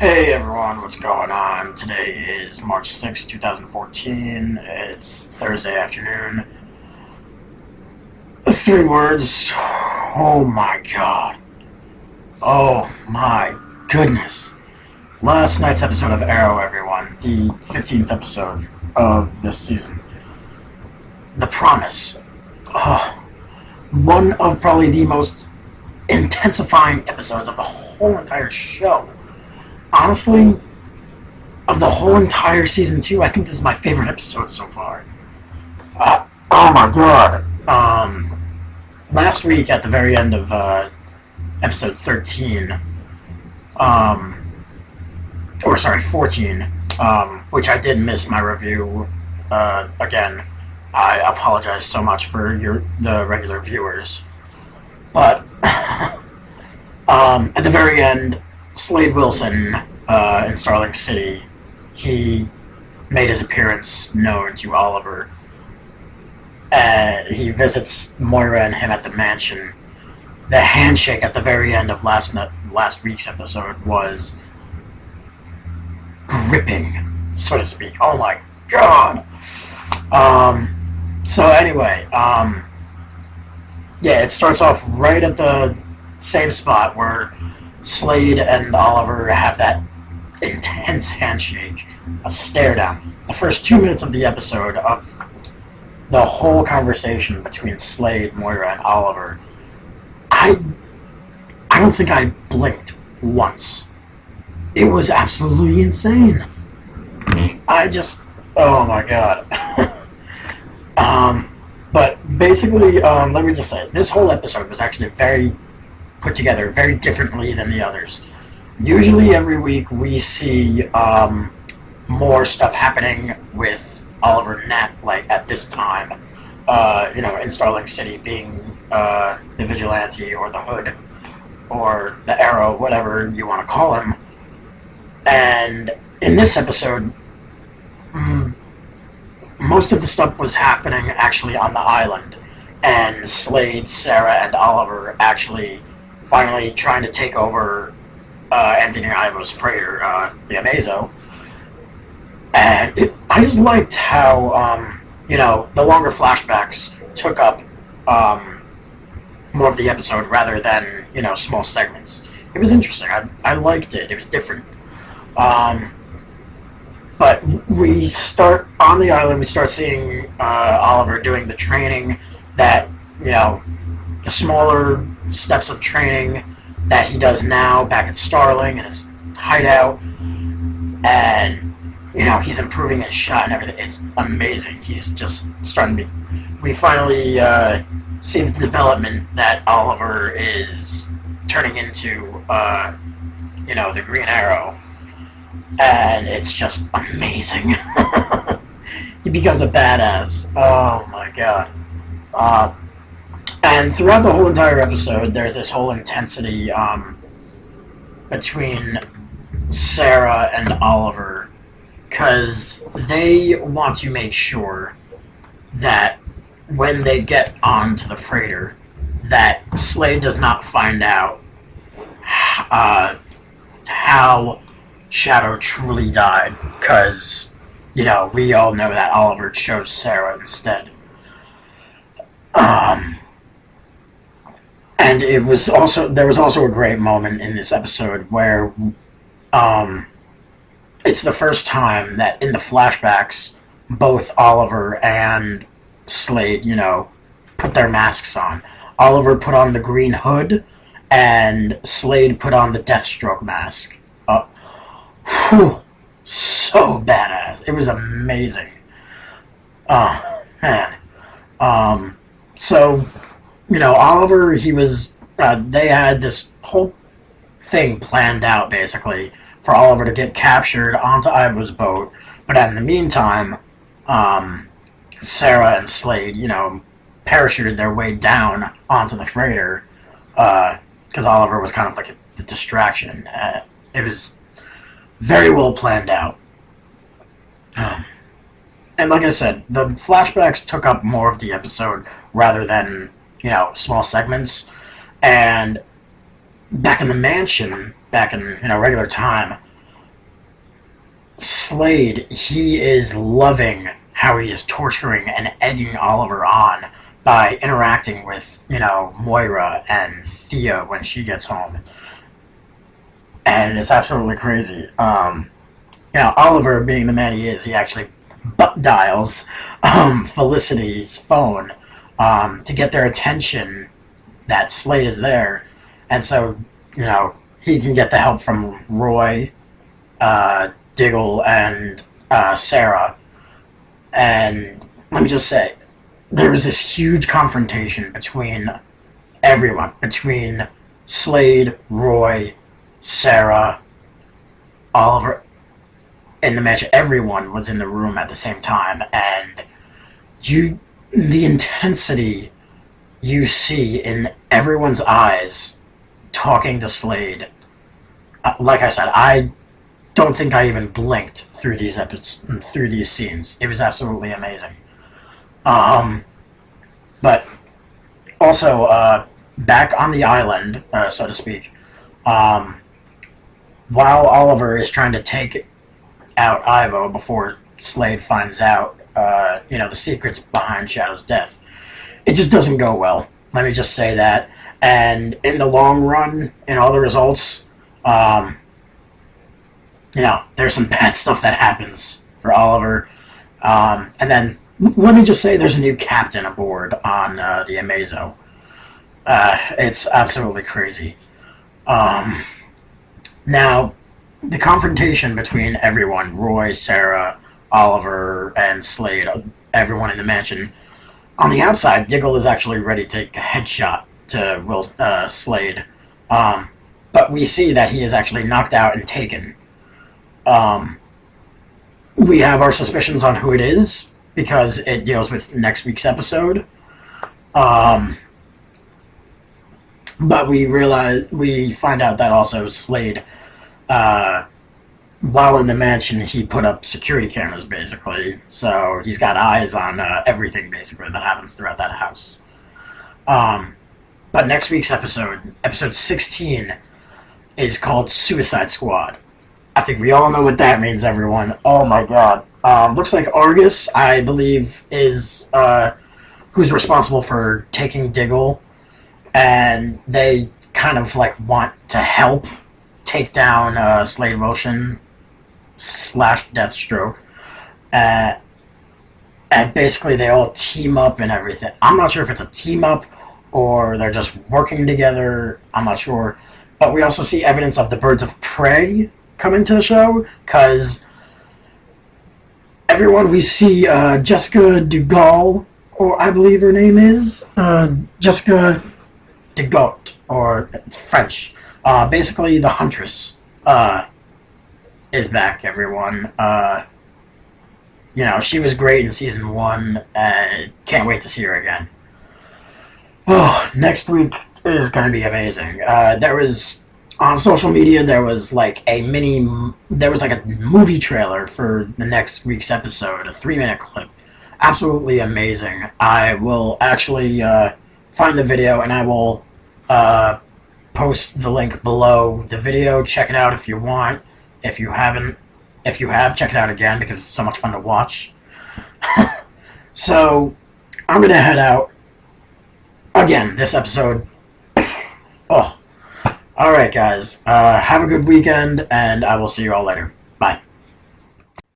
Hey everyone, what's going on? Today is March 6th, 2014. It's Thursday afternoon. Three words. Oh my god. Oh my goodness. Last night's episode of Arrow, everyone. The 15th episode of this season. The Promise. Oh, one of probably the most intensifying episodes of the whole entire show. Honestly, of the whole entire season 2, I think this is my favorite episode so far. Oh my god. Last week at the very end of episode 13, 14, which I did miss my review. Again, I apologize so much for the regular viewers. But at the very end, Slade Wilson in Starling City, he made his appearance known to Oliver. He visits Moira and him at the mansion. The handshake at the very end of last week's episode was gripping, so to speak. Oh my god! So anyway, yeah, it starts off right at the same spot where Slade and Oliver have that intense handshake, a stare down. The first 2 minutes of the episode, of the whole conversation between Slade, Moira, and Oliver, I don't think I blinked once. It was absolutely insane. Oh my god. But basically, let me just say, this whole episode was actually very put together very differently than the others. Usually every week we see more stuff happening with Oliver and Nat, like at this time, in Starling City, being the Vigilante or the Hood or the Arrow, whatever you want to call him. And in this episode, most of the stuff was happening actually on the island, and Slade, Sarah, and Oliver actually finally trying to take over Anthony Ivo's freighter, the Amazo. And I just liked how, the longer flashbacks took up more of the episode rather than, small segments. It was interesting. I liked it. It was different. But we start on the island, we start seeing Oliver doing the training that, the smaller steps of training that he does now back at Starling and his hideout, and he's improving his shot and everything. It's amazing. He's just starting to be. We finally see the development that Oliver is turning into, the Green Arrow, and it's just amazing. He becomes a badass. Oh my god. And throughout the whole entire episode, there's this whole intensity between Sarah and Oliver, because they want to make sure that when they get onto the freighter, that Slade does not find out how Shadow truly died, because, we all know that Oliver chose Sarah instead. And there was also a great moment in this episode where it's the first time that in the flashbacks both Oliver and Slade, put their masks on. Oliver put on the green hood and Slade put on the Deathstroke mask. So badass. It was amazing. Oh, man. So, Oliver, he was, they had this whole thing planned out, basically, for Oliver to get captured onto Ivo's boat. But in the meantime, Sarah and Slade, parachuted their way down onto the freighter, because Oliver was kind of like the distraction. It was very well planned out. And like I said, the flashbacks took up more of the episode rather than, small segments. And back in the mansion, back in, regular time, Slade, he is loving how he is torturing and egging Oliver on by interacting with, Moira and Thea when she gets home. And it's absolutely crazy. Oliver, being the man he is, he actually butt dials Felicity's phone to get their attention that Slade is there. And so, he can get the help from Roy, Diggle, and Sarah. And let me just say, there was this huge confrontation between everyone, between Slade, Roy, Sarah, Oliver, in the match. Everyone was in the room at the same time, and the intensity you see in everyone's eyes talking to Slade. Like I said, I don't think I even blinked through these scenes. It was absolutely amazing. But also, back on the island, so to speak, while Oliver is trying to take out Ivo before Slade finds out, the secrets behind Shadow's death, it just doesn't go well. Let me just say that. And in the long run, in all the results, there's some bad stuff that happens for Oliver. And then, let me just say, there's a new captain aboard on the Amazo. It's absolutely crazy. Now, the confrontation between everyone, Roy, Sarah, Oliver, and Slade, everyone in the mansion, on the outside, Diggle is actually ready to take a headshot to Slade. But we see that he is actually knocked out and taken. We have our suspicions on who it is, because it deals with next week's episode. But we find out that also Slade, while in the mansion, he put up security cameras, basically. So he's got eyes on everything, basically, that happens throughout that house. But next week's episode 16, is called Suicide Squad. I think we all know what that means, everyone. Oh my god. Looks like Argus, I believe, is who's responsible for taking Diggle, and they kind of want to help take down Slade Wilson / Deathstroke. And basically they all team up and everything. I'm not sure if it's a team up or they're just working together. I'm not sure. But we also see evidence of the Birds of Prey coming to the show, because everyone, we see Jessica Dugal, or I believe her name is Jessica Dugot, or it's French. Basically, the Huntress is back, everyone. She was great in season 1, and can't wait to see her again. Oh, next week is going to be amazing. There was, on social media, there was a movie trailer for the next week's episode, a 3-minute clip. Absolutely amazing. I will actually find the video, and I will post the link below the video. Check it out if you want. If you have, check it out again, because it's so much fun to watch. So, I'm going to head out. Again, this episode. Oh. Alright, guys. Have a good weekend, and I will see you all later. Bye.